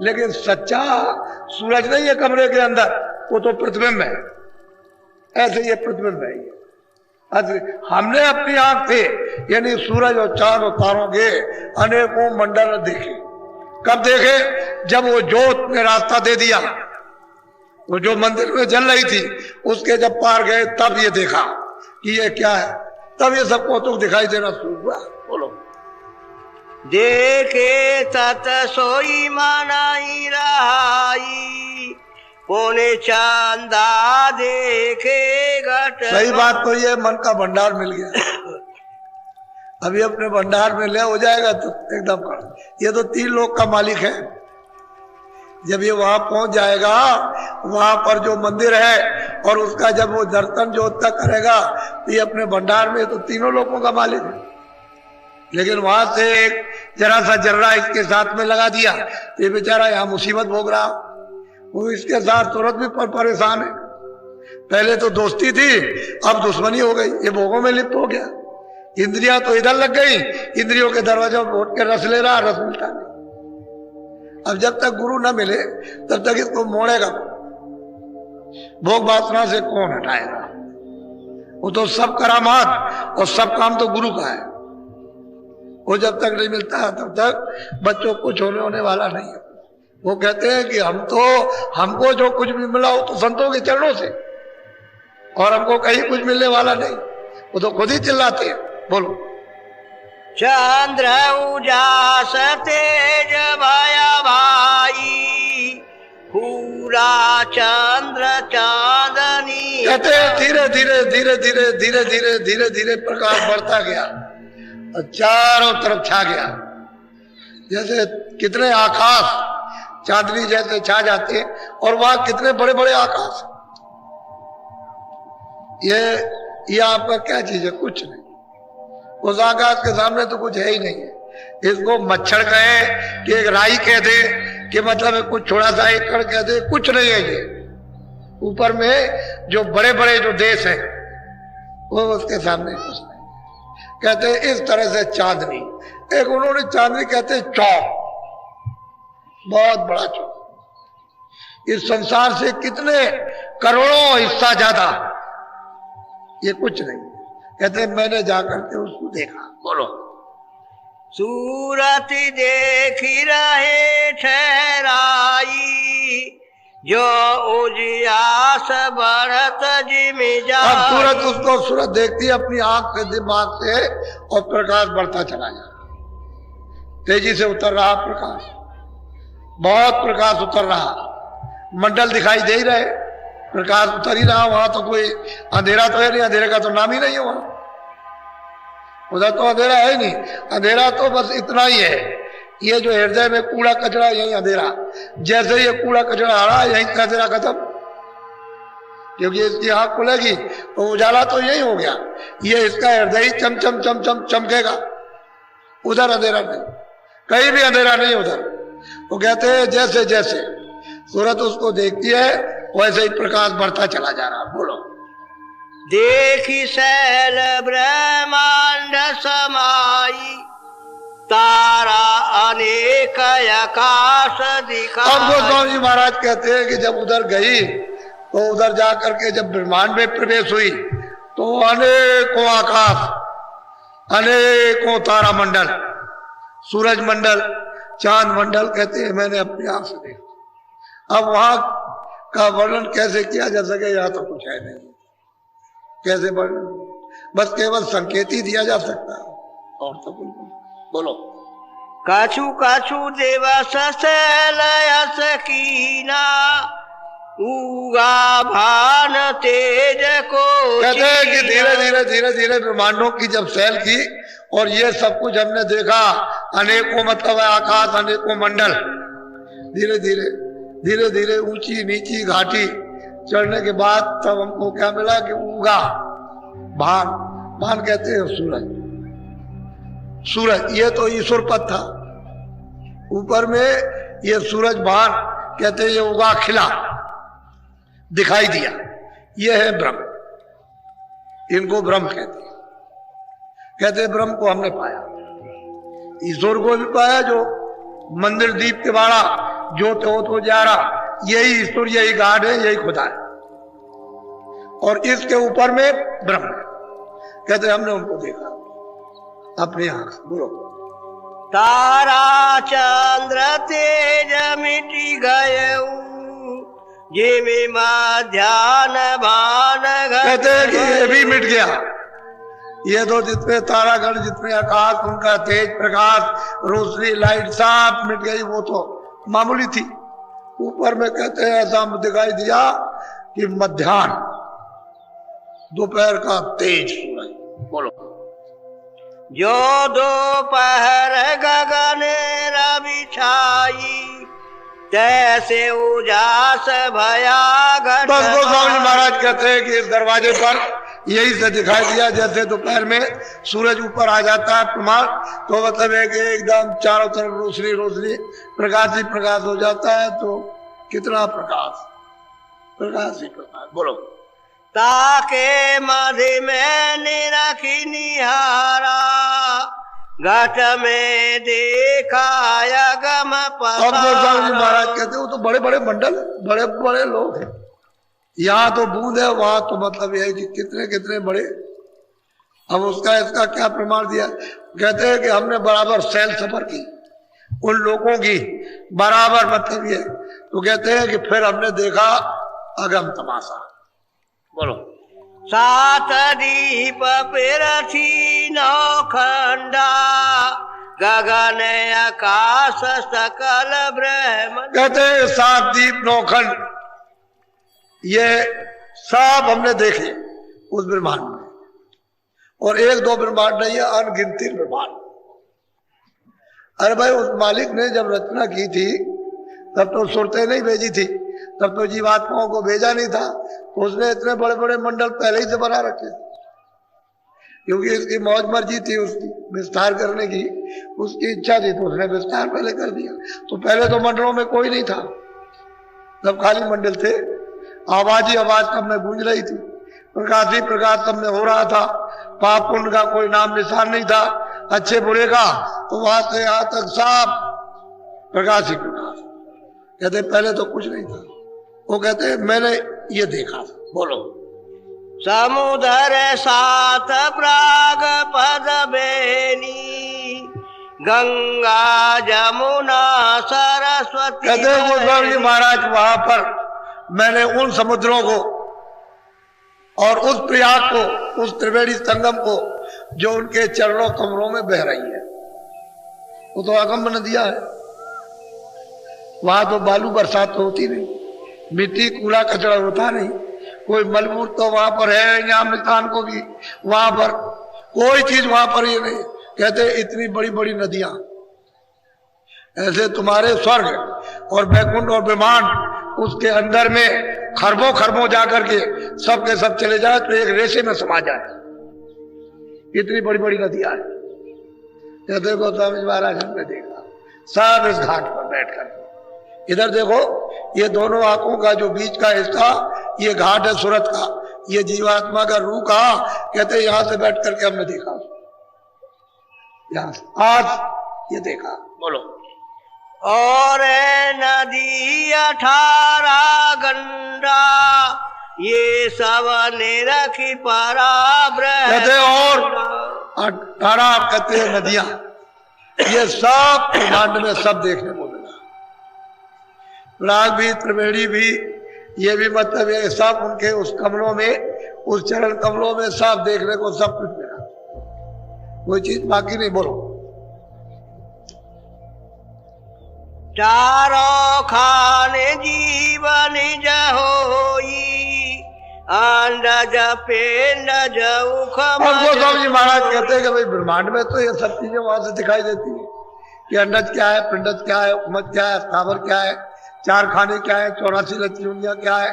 लेकिन सच्चा सूरज नहीं है कमरे के अंदर, वो तो प्रतिबिंब है। ऐसे ये प्रतिबिंब है। हमने अपनी आंख से यानी सूरज और चांद और तारों के अनेकों मंडल देखे। कब देखे? जब वो जोत ने रास्ता दे दिया, वो जो मंदिर में जल रही थी उसके जब पार गए तब ये देखा कि ये क्या है। तब ये सबको तो दिखाई देना शुरू हुआ। बोलो। देखे तत सोई मनाई रहाई, पोने चांदा देखे घट। सही बात तो ये मन का भंडार मिल गया। अभी अपने भंडार में ले हो जाएगा तो एकदम कर। ये तो 3 लोक का मालिक है। जब ये वहां पहुंच जाएगा, वहां पर जो मंदिर है और उसका जब वो दर्शन जो तक करेगा तो ये अपने भंडार में तो 3 लोगों का मालिक है। लेकिन वहां से एक जरा सा जर्रा इसके साथ में लगा दिया तो ये बेचारा यहाँ मुसीबत भोग रहा। वो इसके साथ तुरंत भी परेशान है। पहले तो दोस्ती थी, अब दुश्मनी हो गई। ये भोगों में लिप्त हो गया। इंद्रियां तो इधर लग गई, इंद्रियों के दरवाजों पर उठ के रस ले रहा, रस मिलता नहीं। अब जब तक गुरु न मिले तब तक इसको मोड़ेगा। भोग वासना से कौन हटाएगा? वो तो सब करामात और सब काम तो गुरु का है। वो जब तक नहीं मिलता तब तक बच्चों को छोड़ने होने वाला नहीं है। वो कहते हैं कि हमको जो कुछ भी मिला हो तो संतों के चरणों से, और हमको कहीं कुछ मिलने वाला नहीं। वो तो खुद ही चिल्लाते हैं। बोलो। चंद्र उजास तेज भया भाई, पूरा चंद्र चांदनी। कहते हैं धीरे धीरे धीरे धीरे धीरे धीरे धीरे धीरे प्रकाश बढ़ता गया और चारों तरफ छा गया। जैसे कितने आकाश चांदनी जैसे छा जाते हैं, और वहां कितने बड़े बड़े आकाश। ये आपका क्या चीज है? कुछ नहीं। उस आकाश के सामने तो कुछ है ही नहीं है। इसको मच्छर कहे कि एक राई कह दे कि मतलब कुछ थोड़ा सा एक कण कह दे, कुछ नहीं है ये। ऊपर में जो बड़े बड़े जो देश हैं वो उसके सामने कुछ नहीं। कहते हैं इस तरह से चांदनी, एक उन्होंने चांदनी कहते हैं चौक, बहुत बड़ा चौक। इस संसार से कितने करोड़ों हिस्सा ज्यादा, ये कुछ नहीं। कहते हैं मैंने जाकर के उसको देखा। बोलो। सूरत देखी रहे ठहराई, जो उजियास बढ़त जिमि जाई। अब सूरत उसको सूरत देखती है अपनी आंख से, दिमाग से, और प्रकाश बढ़ता चला जा रहा। तेजी से उतर रहा प्रकाश, बहुत प्रकाश उतर रहा। मंडल दिखाई दे ही रहे, प्रकाश उतर ही रहा। वहां तो कोई अंधेरा तो है नहीं, अंधेरे का तो नाम ही नहीं है वहां। उधर तो अंधेरा है ही नहीं। अंधेरा तो बस इतना ही है, ये जो हृदय में कूड़ा कचरा यही अंधेरा। जैसे ये कूड़ा कचरा आ रहा है यही अंधेरा खत्म, क्योंकि इसकी आंख खुलेगी तो उजाला तो यही हो गया। ये इसका हृदय ही चम चम चम चम चमकेगा। उधर अंधेरा नहीं, कहीं भी अंधेरा नहीं उधर। वो कहते हैं जैसे जैसे सूरत उसको देखती है वैसे ही प्रकाश बढ़ता चला जा रहा। बोलो। देखी शैल ब्रह्मांड समाई, तारा अनेक आकाश दिखाई। अब गोस्वामी जी महाराज कहते हैं कि जब उधर गई तो उधर जा करके जब ब्रह्मांड में प्रवेश हुई तो अनेकों आकाश, अनेकों तारा मंडल, सूरज मंडल, चांद मंडल, कहते हैं मैंने अपनी आंख से देखा। अब वहां का वर्णन कैसे किया जा सके, यहाँ तो कुछ है नहीं। कैसे वर्णन, बस केवल संकेत ही दिया जा सकता है, और तो कुछ नहीं। बोलो। काछु काछु दिवस लयस कीना, उगा भान तेज को। कहते हैं कि धीरे धीरे धीरे धीरे ब्रह्मांडों की जब सैल की और ये सब कुछ हमने देखा, अनेकों मतलब है आकाश, अनेकों मंडल, धीरे धीरे धीरे धीरे ऊंची नीची घाटी चढ़ने के बाद तब हमको क्या मिला कि उगा भान। भान कहते हैं सूरज। सूरज ये तो ईश्वर पद था, ऊपर में ये सूरज भान कहते हैं ये उगा खिला, दिखाई दिया। ये है ब्रह्म, इनको ब्रह्म कहते हैं। कहते हैं ब्रह्म को हमने पाया, ईश्वर को भी पाया जो मंदिर दीप के बाड़ा जो तो जा रहा, यही ईश्वर, यही गाड है, यही खुदा है। और इसके ऊपर में ब्रह्म है। कहते हमने उनको देखा अपनी आंख से। बोलो। तारा चंद्र तेज मिटी गए, जिमी ध्यान भान। कहते हैं कि ये भी मिट गया। ये तो जितने तारागण, जितने आकाश, उनका तेज प्रकाश, रोशनी, लाइट सब मिट गई। वो तो मामूली थी। ऊपर में कहते हैं ऐसा दिखाई दिया कि मध्याह्न, दोपहर का तेज सूरज। बोलो। जो दोपहर गगन रवि छाई, तैसे उजास भया घट। बस गोस्वामी महाराज कहते हैं कि इस दरवाजे पर यही से दिखाई दिया जैसे दोपहर में सूरज ऊपर आ जाता है प्रमाण, तो मतलब है कि एकदम चारों तरफ रोशनी रोशनी, प्रकाश ही प्रकाश हो जाता है। तो कितना प्रकाश, प्रकाश ही प्रकाश। बोलो। ताके मधि में निरखी निहारा, घट में देखा गम पसारा। अब गोस्वामी महाराज कहते वो तो बड़े बड़े मंडल, बड़े बड़े लोग हैं। यहाँ तो बूंद है, वहां तो मतलब यह है कि कितने कितने बड़े। अब उसका इसका क्या प्रमाण दिया? कहते हैं कि हमने बराबर सैल सफर की उन लोगों की, बराबर मतलब ये। तो कहते हैं कि फिर हमने देखा अगम तमाशा। बोलो। सात दीप पिरथी नौखंडा, गगन आकाश सकल ब्रह्म। कहते हैं 7 दीप 9 खंड, ये सब हमने देखे उस ब्रह्मांड में। और 1-2 ब्रह्मांड नहीं है, अनगिनती ब्रह्मांड। अरे भाई, उस मालिक ने जब रचना की थी तब तो सुरतें नहीं भेजी थी, तब तो जीवात्माओं को भेजा नहीं था। तो उसने इतने बड़े बड़े मंडल पहले ही से बना रखे, क्योंकि इसकी मौज मर्जी थी उसकी विस्तार करने की, उसकी इच्छा थी, तो उसने विस्तार पहले कर दिया। तो पहले तो मंडलों में कोई नहीं था, तब खाली मंडल थे। आवाज ही आवाज सब में गूंज रही थी, प्रकाश ही प्रकाश सब में हो रहा था। पाप पुण्य का कोई नाम निशान नहीं था, अच्छे बुरे का। तो वहां से यहां तक सब प्रकाश ही प्रकाश। कहते पहले तो कुछ नहीं था। वो कहते मैंने ये देखा। बोलो। समुद्र सात प्राग पद बेनी, गंगा जमुना सरस्वती। कहते गोस्वामी महाराज वहां पर मैंने उन समुद्रों को और उस प्रयाग को, उस त्रिवेणी संगम को, जो उनके चरणों कमरों में बह रही है। वो तो अगम नदियां है। वहां तो बालू बरसात तो होती नहीं, मिट्टी कूड़ा कचरा होता नहीं, कोई मलबूर तो वहां पर है, यहाँ मिल्तान को भी वहां पर कोई चीज वहां पर ये नहीं। कहते इतनी बड़ी बड़ी नदियां, ऐसे तुम्हारे स्वर्ग और बैकुंठ और ब्रह्मांड, उसके अंदर में खरबों खरबों जाकर के सब के सब चले जाए तो एक रेशे में समा जाए, इतनी बड़ी बड़ी नदियां हैं। कहते गोस्वामी महाराज हमने देखा सब इस घाट पर बैठ कर। इधर देखो, ये दोनों आंखों का जो बीच का हिस्सा, ये घाट है सूरत का, ये जीवात्मा का रूह का। कहते यहां से बैठ करके हमने देखा, यहां से आज ये देखा। बोलो। और नदी 18 गंगा, ये सब निरखी परा ब्रह्म। कहते और 18 कहते हैं नदियां, ये सब ब्रह्मांड में सब देखने को मिला। राग भी, त्रिवेणी भी, ये भी मतलब ये सब उनके उस कमलों में, उस चरण कमलों में सब देखने को सब कुछ मिला, कोई चीज बाकी नहीं। बोलो। चारों खाने जीवन जहोई, अंडज पिंडज उखम। अब गोस्वामी महाराज कहते हैं कि भाई ब्रह्मांड में तो ये सब चीजें वहां से दिखाई देती है कि अंडज क्या है, पिंडज क्या है, उमज क्या है, स्थावर क्या है, 4 खाने क्या है, 84 लक्ष्मियां क्या है,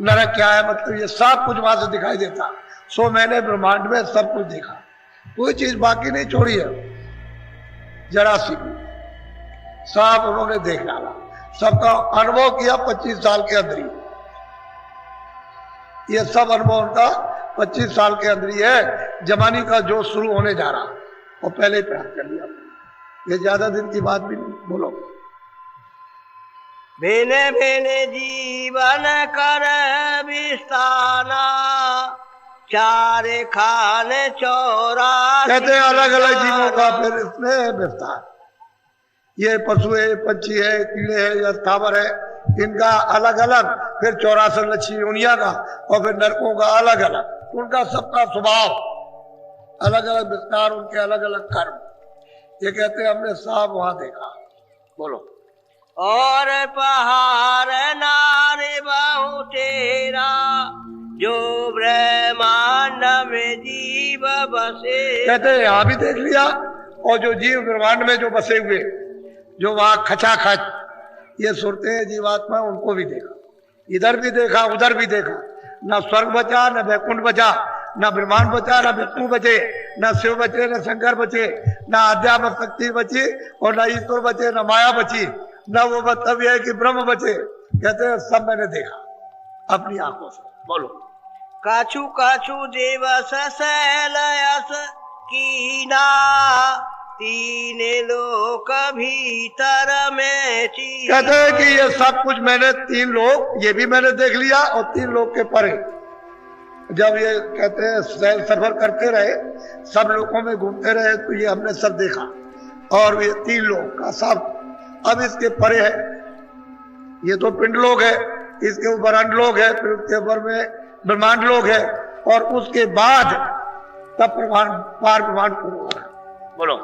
नरक क्या है, मतलब ये सब कुछ वहां से दिखाई देता। सो मैंने ब्रह्मांड में सब कुछ देखा, कोई चीज बाकी नहीं छोड़ी है, जरा सी सब उन्होंने देख डाला, सबका अनुभव किया 25 साल के अंदर ही। ये सब अनुभव उनका 25 साल के अंदर ही है। जमानी का जो शुरू होने जा रहा और पहले ही प्राप्त कर लिया, ये ज्यादा दिन की बात भी नहीं। बोलो। भिन्न भिन्न जीवन कर विस्ताना, चारे खान 84। कहते हैं अलग अलग जीवों का फिर इसमें विस्तार। ये पशु है, पक्षी है, कीड़े है या स्थावर है, इनका अलग अलग फिर 84 लक्ष्मी योनिया का, और फिर नरकों का अलग अलग, उनका सबका स्वभाव अलग अलग विस्तार, उनके अलग अलग कर्म। ये कहते हैं हमने साफ वहां देखा। बोलो। और पहाड़ नारे बहु तेरा, जो ब्रह्मांड में जीव बसे। कहते हैं यहां भी देख लिया, और जो जीव ब्रह्मांड में जो बसे हुए, जो वहां खचाखच ये सुरते हैं जीवात्मा, उनको भी देखा। इधर भी देखा, उधर भी देखा। न स्वर्ग बचा, न वैकुंठ बचा, न ब्रह्मांड बचा, न विष्णु बचे, न शिव बचे, न शंकर बचे, न अध्यात्म शक्ति बची, और न ईश्वर बचे, न माया बची, न वो मतलब है कि ब्रह्म बचे। कहते हैं सब मैंने देखा अपनी आंखों से। बोलो। काछु काछु देवस शैलयस कीना, तीन लोक भीतर में ची। कहते हैं कि ये सब कुछ मैंने 3 लोक, ये भी मैंने देख लिया, और 3 लोक के परे जब ये कहते हैं सफर करते रहे, सब लोगों में घूमते रहे, तो ये हमने सब देखा। और ये 3 लोक का सब अब इसके परे है। ये तो पिंड लोक है, इसके ऊपर अंड लोक है, फिर उसके ऊपर में ब्रह्मांड लोक है, और उसके बाद तब पार ब्रह्मांड पूर्ण होगा। बोलो।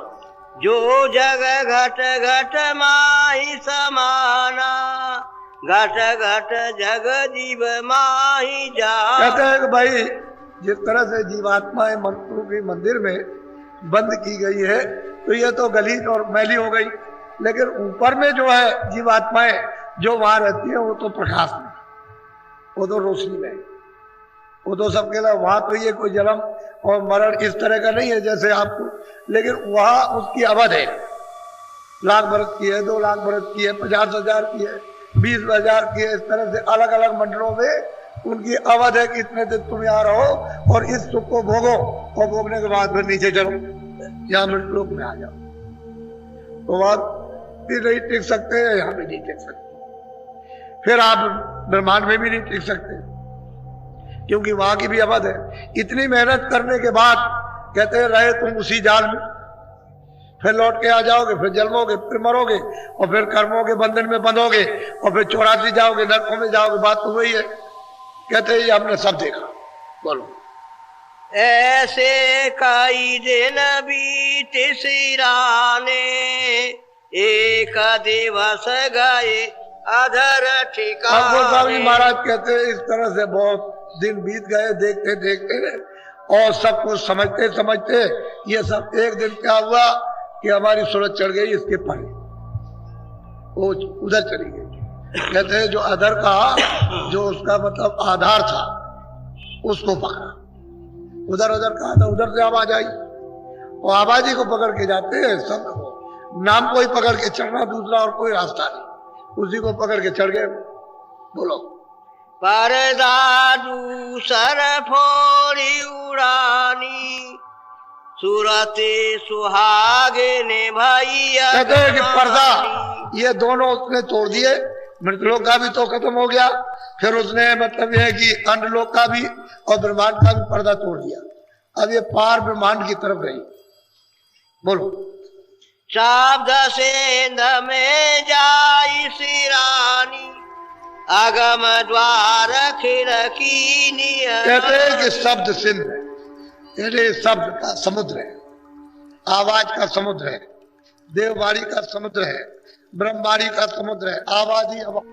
जो जग घट घट माही समाना, घट घट जग जीव माही जा। कहते हैं कि भाई जिस तरह से जीवात्माएं मंत्रों के मंदिर में बंद की गई है, तो ये तो गलीच और मैली हो गई, लेकिन ऊपर में जो है जीवात्माएं जो वहां रहती है, वो तो प्रकाश में, वो तो रोशनी में, वो तो सबके लिए वहां तो ये कोई जन्म और मरण इस तरह का नहीं है जैसे आपको, लेकिन वहां उसकी अवध है। 1 लाख बरस की है, 2 लाख बरस की है, 50,000 की है, 20,000 की है। इस तरह से अलग अलग मंडलों में उनकी अवध है कि इतने दिन तुम यहाँ रहो और इस सुख को भोगो, और भोगने के बाद फिर नीचे चलो, यहाँ मृतलोक में आ जाओ। तो वहां भी नहीं टिक सकते, यहाँ भी नहीं टिक सकते, फिर आप ब्रह्मांड में भी नहीं टिक सकते, क्योंकि वहां की भी अवध है। इतनी मेहनत करने के बाद कहते हैं रहे तुम उसी जाल में, फिर लौट के आ जाओगे, फिर जन्मोगे, फिर मरोगे, और फिर कर्मों के बंधन में बंधोगे, और फिर 84 जाओगे, नरकों में जाओगे। बात तो वही है। कहते हैं ये हमने सब देखा। बोलो। ऐसे कई दिन बीत सिराने, एक दिवस गए अधर ठिकाने। गोस्वामी महाराज कहते हैं इस तरह से बहुत दिन बीत गए देखते देखते, और सब कुछ समझते समझते ये सब एक दिन क्या हुआ कि हमारी सूरत चढ़ गई इसके परे, वो उधर चली गई। कहते हैं जो अधर का जो उसका मतलब आधार था उसको पकड़ा, उधर उधर कहा था, उधर से आवाज आई, और आवाजी को पकड़ के जाते हैं सब। नाम को ही पकड़ के चढ़ना, दूसरा और कोई रास्ता नहीं, उसी को पकड़ के चढ़ गए। बोलो। पर्दा दूसर फोड़ी उड़ानी, सूरते सुहागे ने भैया। कहते हैं कि पर्दा ये दोनों उसने तोड़ दिए, मृतलोक का भी तो खत्म हो गया, फिर उसने मतलब यह है कि अंडलोक का भी और ब्रह्मांड का भी पर्दा तोड़ दिया। अब ये पार ब्रह्मांड की तरफ गई। बोलो। शब्द सेंध में जाई सिरानी, आगम द्वार खिड़की नियन। कहते हैं कि शब्द सिंध है, यानी शब्द का समुद्र है, आवाज का समुद्र है, देववाणी का समुद्र है, ब्रह्मवाणी का समुद्र है, आवाज ही आवाज।